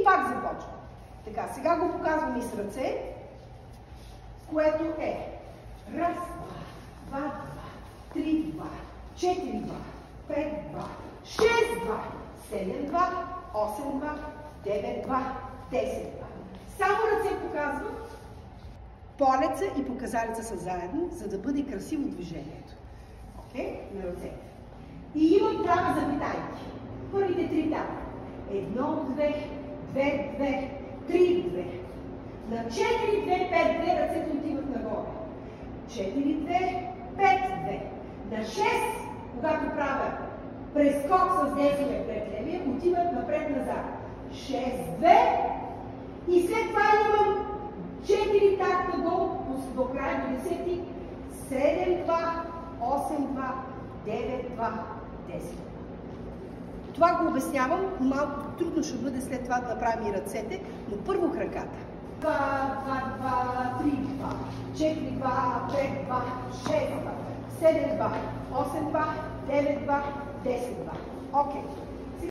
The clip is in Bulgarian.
И пак започвам. Така, сега го показвам и с ръце, което е раз, два, два, три, два, 4, 2, 5, 2, 6, 2, 7, 2, 8, 2, 9, 2, 10, 2. Само ръце показвам. Палеца и показалеца са заедно, за да бъде красиво движението. Окей? На ръцете. И имам права запитайки. Първите три тапа. 1, 2, 2, 2, 3, 2. На 4, 2, 5, 2 ръцете отиват нагоре. 4, 2, 5, 2. На 6, когато правя прескок с десния пред левия, отиват напред-назад. 6, 2 и след това имам 4 такта до края до 10. 7, 2, 8, 2, 9, 2, 10. Това го обяснявам, малко трудно ще бъде след това да направим и ръцете, но първо краката. 2, 2, 2, 3, 2, 4, 2, 5, 2, 6, 2, 7, 2, 8, 2, 9, 2, 10, 2. Окей.